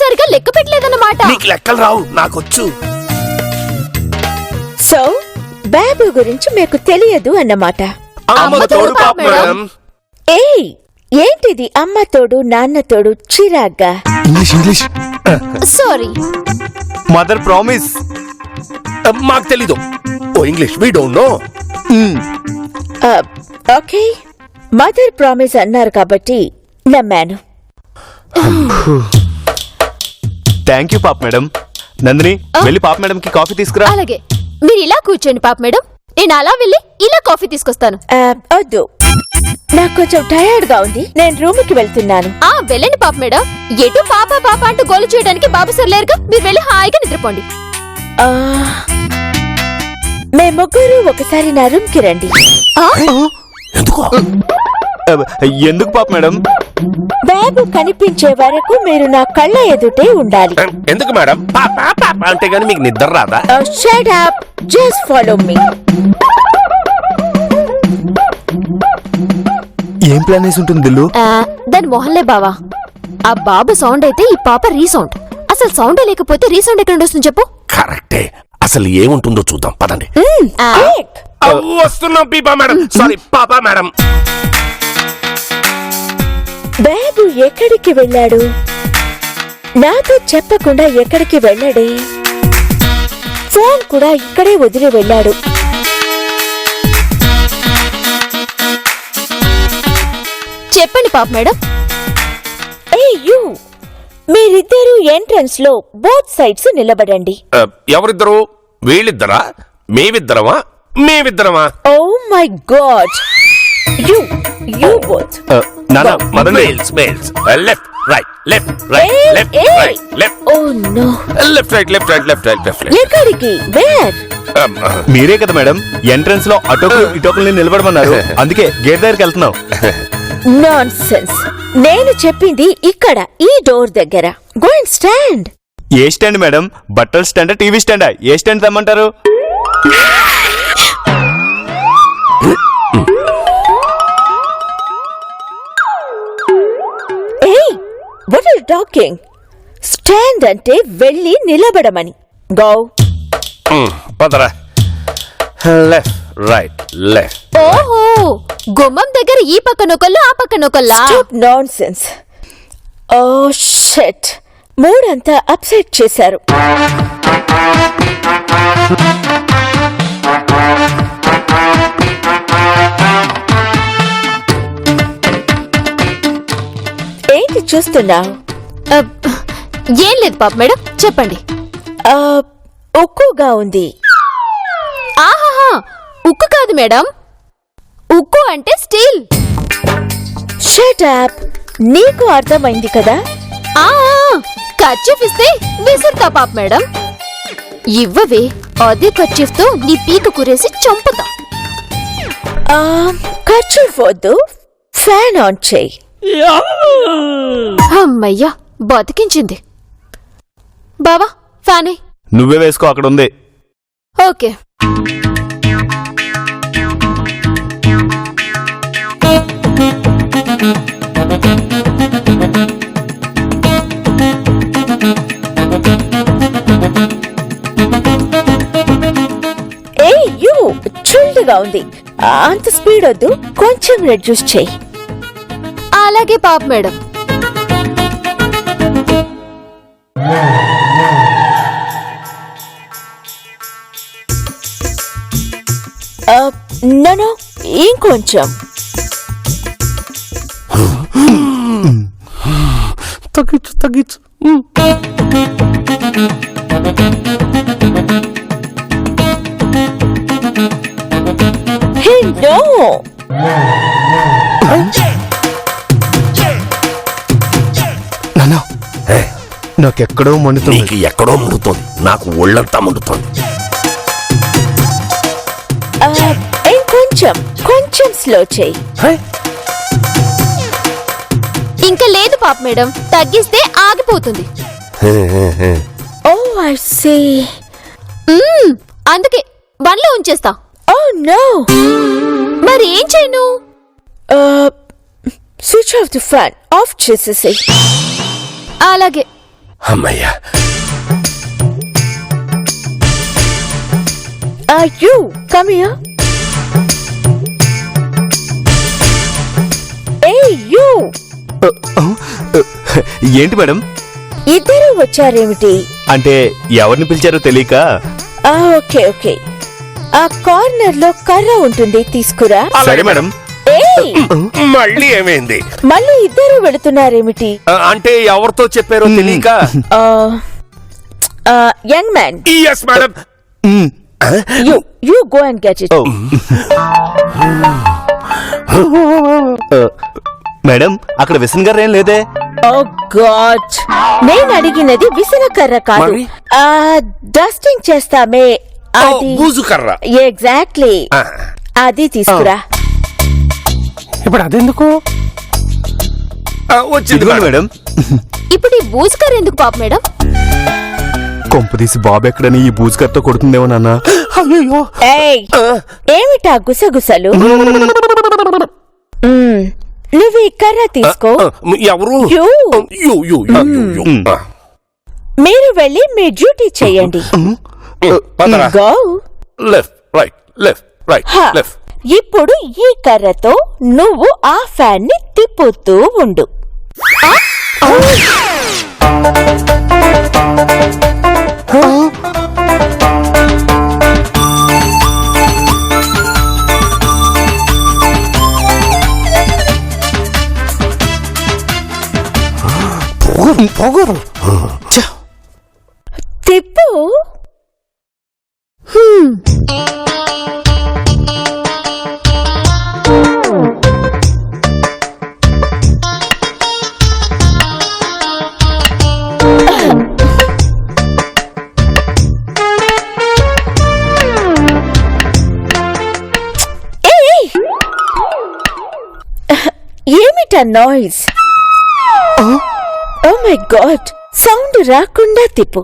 సరిగా లెక్క పెట్టలేదన్నమాట. నీకు లెక్కలు రావు, నాకొచ్చు. సో బాబు గురించి మీకు తెలియదు అన్నమాట. అమ్మ తోడు పాప మేడం. ఏయ్, ఏంటిది అమ్మ తోడు నాన్న తోడు చిరాగ్గా? English sorry. Mother promise. మాకు తెలీదు. Oh English we don't know. Okay, mother promise అన్నారు కాబట్టి నమ్మాను. థ్యాంక్ యూ పాప మేడం. నందిని, వెళ్ళి పాప మేడం కి కాఫీ తీసుకురా. అలాగే, మీరు ఇలా కూర్చోండి పాప మేడం, నేను అలా వెళ్ళి ఇలా కాఫీ తీసుకొస్తాను. వద్దు, నాకు కొంచెం టైర్డ్ గా ఉంది, నేను రూమ్ కి వెళ్తున్నాను. వెళ్ళండి పాప మేడం. ఎటు పాప పాప అంటూ గోలు చేయడానికి బాబు సార్ లేరుగా, మీరు వెళ్ళి హాయిగా నిద్రపోండి. మేము ముగ్గురు ఒకసారి నా రూమ్ కి రండి. ఎందుకు పాప మేడం? బాబు కనిపించే వరకు మీరు నా కళ్ళ ఎదుటే ఉండాలి. ఎందుకు మేడం? అంటే గాని మీకు నిద్ర రాదా? Shut up, just follow me. ఏం ప్లాన్ వేసి ఉంటుంది దిల్లు? దాని మొహన్లే బావా. ఆ బాబు సౌండ్ అయితే ఈ పాప రీసౌండ్. అసలు సౌండ్ లేకపోతే రీసౌండ్ ఎక్కడ వస్తుంది చెప్పు? కరెక్టే. అసలు ఏముంటుందో చూద్దాం పదండి. వస్తున్నాం పీపా మేడం. సారీ పాపా మేడం. బాబు ఎక్కడికి వెళ్ళాడు? నాతో చెప్పకుండా ఎక్కడికి వెళ్ళాడే? ఫోన్ కూడా ఇక్కడే వదిలి వెళ్ళాడు. చెప్పండి పాప మేడం. యూ, మీరిద్దరూ ఎంట్రన్స్ లో బోత్ సైడ్స్ నిలబడండి. ఎవరిద్దరు? వీళ్ళిద్దరా? మేమిద్దరమా? మేమిద్దరమా? Oh my god, you both. నానా మదన్ males left right left right left right left. Oh no, left right left right left right left. ఎక్కడికి? వేర్? మీరే కదా మేడం ఎంట్రన్స్ లో అటోకులు ఇటోకుల్ని నిలబడమన్నారు, అందుకే గేట్ దగ్గరికి వెళ్తున్నాం. నాన్సెన్స్. నేను చెప్పింది ఇక్కడ, ఈ డోర్ దగ్గర. Go and stand. ఏ స్టాండ్ మేడం? బట్టల స్టాండా, టీవీ స్టాండా? ఏ స్టాండ్ తెమ్మంటారు? ఏయ్, what are you talking? Stand అంటే వెళ్ళి నిలబడమని. గో. పదరా. Left right left. ఓహో, గుమ్మం దగ్గర ఈ పక్క నొకళ్ళు ఆ పక్క నొకళ్ళా? నాన్సెన్స్. ఓ షిట్, మూడంతా అప్సెట్ చేశారు. ఏంటి చూస్తున్నావు? ఏం లేదు పాప మేడం, చెప్పండి. ఉక్కుగా ఉంది. ఆహాహా, ఉక్కు కాదు మేడం, ఉక్కు అంటే స్టీల్. షట్ అప్, నీకు అర్థమైంది కదా? కర్చీఫ్ ఇస్తే విసురుతా పాప మేడం. ఇవ్వవే, అదే కర్చీఫ్ తో నీ పీక కురేసి చంపుతా. కర్చీఫ్ వద్దు, ఫ్యాన్ ఆన్ చేయి. అమ్మయ్యా, బతికించింది. బావా, ఫ్యానే. నువ్వే వేసుకో, అక్కడ ఉంది. ఓకే. చిల్డ్గా ఉంది, అంత స్పీడ్ వద్దు, కొంచెం రెడ్యూస్ చేయి. అలాగే పాప మేడం. నో, ఇంకొంచెం. తగ్గించు. Hey, no! నానా, నాకెక్కడో మండుతుంది. నీకు ఎక్కడో మండుతోంది, నాకు ఒళ్ళంతా మండుతోంది. కొంచెం స్లో చేయి. ఇంకా లేదు పాప మేడం, తగ్గిస్తే ఆగిపోతుంది. ఓ ఐ సీ. అందుకే వన్లో ఉంచేస్తా. ఓ నో, మరి ఏం చేయను? Switch off the fan of చేసేసి. అలాగే. అమ్మయ్యా. You come here. Hey you. ఏంటి మేడం? ఇద్దరు వచ్చారేమిటి? అంటే ఎవరిని పిలిచారో తెలియక. ఓకే ఆ కార్నర్ లో కర్ర ఉంటుంది, తీసుకురా. సరే మేడం. ఏయ్, మళ్ళీ ఏమైంది? మళ్ళీ ఇద్దరు వెళుతున్నారేమిటి? అంటే ఎవరితో చెప్పారో తెలియక. Young man, yes madam. you go and get it. Madam, అక్కడ విసన్ గారు ఏం లేదే. Oh God, నేను అడిగినది విసనకర్ర కాదు, మరి? డస్టింగ్ చేస్తామే అది. బూజు కర్ర. ఎగ్జాక్ట్లీ, అది తీసుకురా. ఇప్పుడు అదెందుకు వచ్చింది ఇదిగోండి మేడం. ఇప్పుడు ఈ బూజుకారు ఎందుకు పాప మేడం? కొంపదీసి బాబు ఎక్కడని ఈ బూజుకర్తో కొడుతుందేమో నాన్న. అయ్యో. ఏయ్, ఏమిటా గుసగుసలు? నువ్వు ఈ కర్ర తీసుకో. ఎవరు? మీరు వెళ్ళి మీ డ్యూటీ చెయ్యండి. Go. Left right left right హా, లెఫ్ట్. ఇప్పుడు ఈ కర్రతో నువ్వు ఆ ఫ్యాన్ ని తిప్పుతూ ఉండు. పొగరు. తిప్పు. ఏమిటా noise? Oh my god, sound రాకుండా తిప్పు.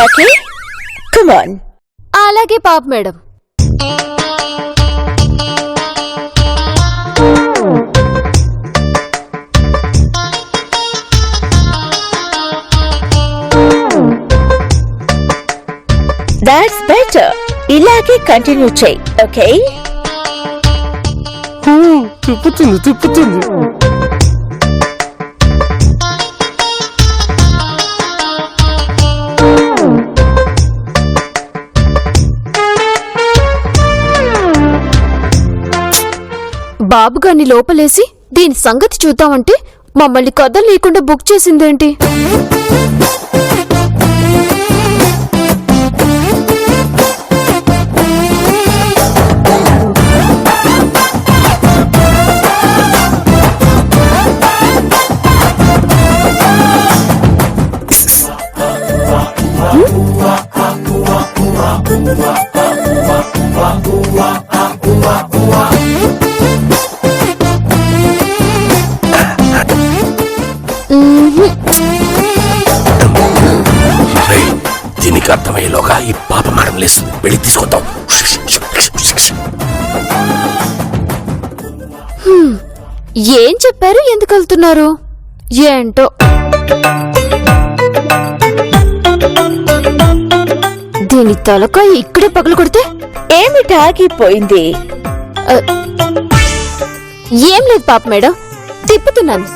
Okay, come on. అలాగే పాప మేడం. దాట్స్ బెటర్, ఇలాగే కంటిన్యూ చెయ్యి. ఓకే, తిప్పుతుంది. బాబు గారిని లోపలేసి దీని సంగతి చూద్దామంటే మమ్మల్ని కథలు లేకుండా బుక్ చేసిందేంటి? దీనికి అర్థమయ్యేలోగా ఈ పాప మేడం లేస్తుంది. వెళ్ళి తీసుకొద్దాం. ఏం చెప్పారు? ఎందుకు వెళ్తున్నారు ఏంటో? దీని తలకాయ ఇక్కడే పగలు కొడితే ఏమిటాగిపోయింది? ఏం లేదు పాప మేడం, తిప్పుతున్నాను.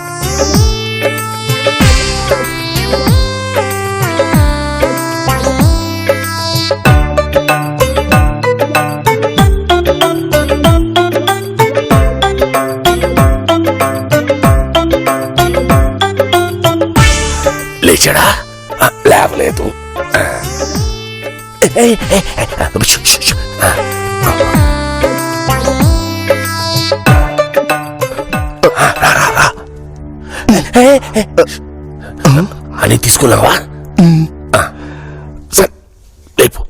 లేచాడా? లేవలేదు. అని తీసుకున్నావా? సరే, లేపు.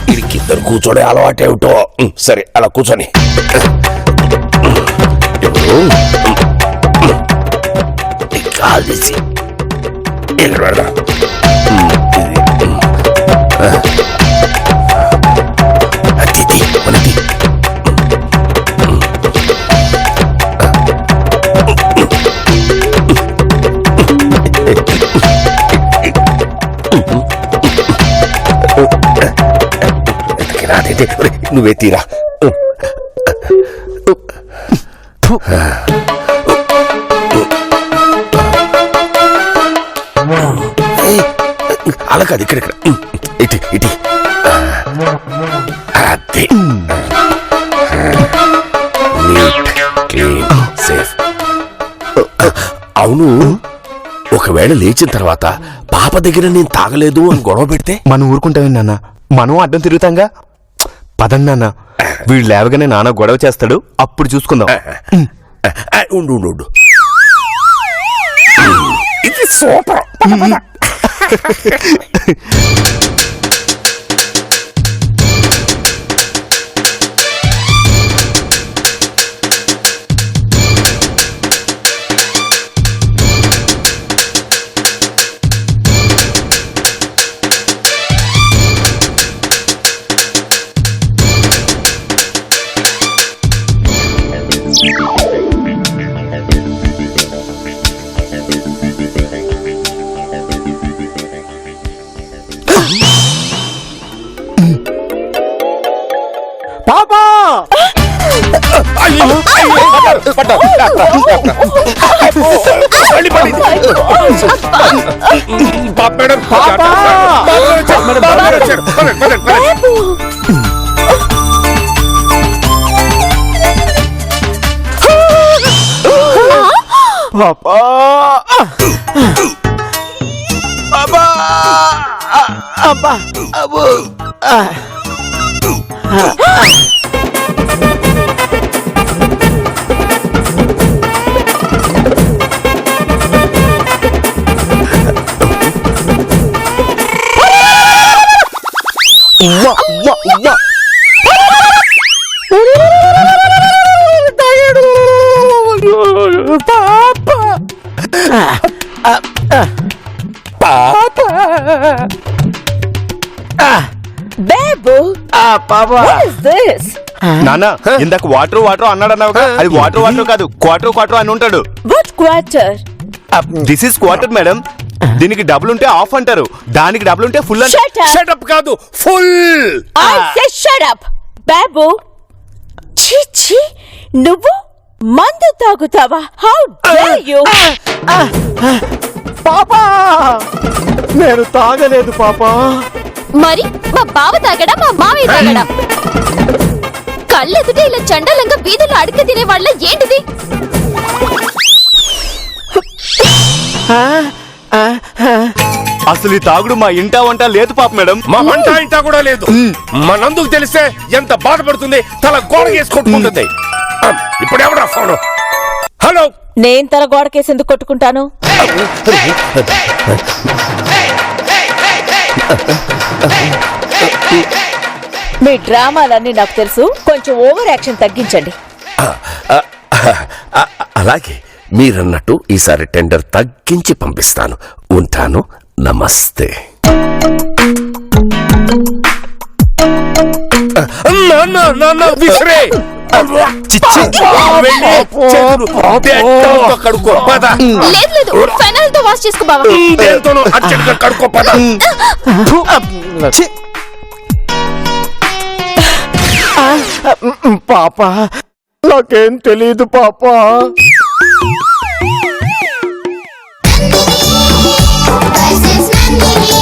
వీడికి ఇద్దరు కూర్చోడే అలవాటేమిటో. సరే అలా కూర్చొని కాల్ తీసి ఇక్కడ పెడదాం. మనకి నువ్వే తీరా. అలా కాదు, ఇక్కడ ఇటు ఇటు. అదే నీట్ క్లీన్ సేఫ్. అవును, ఒకవేళ లేచిన తర్వాత పాప దగ్గర నేను తాగలేదు అని గొడవ పెడితే మనం ఊరుకుంటామేంటి నాన్న? మనం అడ్డం తిరుగుతాంగా. పదండి నాన్న, వీడు లేవగానే నాన్న గొడవ చేస్తాడు, అప్పుడు చూసుకుందాం. ఉండు ఉండు ఉండు. ఇది సూపర్. పాపా నాన్న, ఇందాక వాటర్ వాటర్ అన్నాడు అన్నావుగా, అది వాటర్ వాటర్ కాదు, క్వార్టర్ క్వార్టర్ అని ఉంటాడు. This is quarter madam. దీనికి డబుల్ ఉంటే ఆఫ్ అంటారు, దానికి డబుల్ ఉంటే ఫుల్. షటప్ కాదు, ఫుల్. బాబు, చిచ్చి, నువ్వు మందు తాగుతావా? How dare you! పాపా, నేను తాగలేదు పాపా. మరి మా బావ తాగడా, మా మావయ్య తాగడా? కళ్ళెదుటే ఇలా చండాలంగా వీధులు అడుక తినే వాళ్ళ ఏంటిది? అసలు ఈ తాగుడు మా ఇంటా వంట లేదు పాప మేడం. మా వంట ఇంటా కూడా లేదు. మనందుకు తెలిస్తే ఎంత బాధపడుతుంది, తల గోడ వేసుకొట్టుకుంటుంది. ఇప్పుడు ఎవడా ఫోను? హలో. నేను తల గోడకేసి ఎందుకు కొట్టుకుంటాను? మీ డ్రామాలన్నీ నాకు తెలుసు, కొంచెం ఓవర్ యాక్షన్ తగ్గించండి. అలాగే, మీరన్నట్టు ఈసారి టెండర్ తగ్గించి పంపిస్తాను. ఉంటాను. నమస్తే. విసిరే కడుక్కో పద. లేదు లేదు, ఫెనల్ తో వాష్ చేసుకో బావ. అర్జెంట్గా కడుక్కో పద. పాపా, నాకేం తెలీదు పాపా. This is Nandini.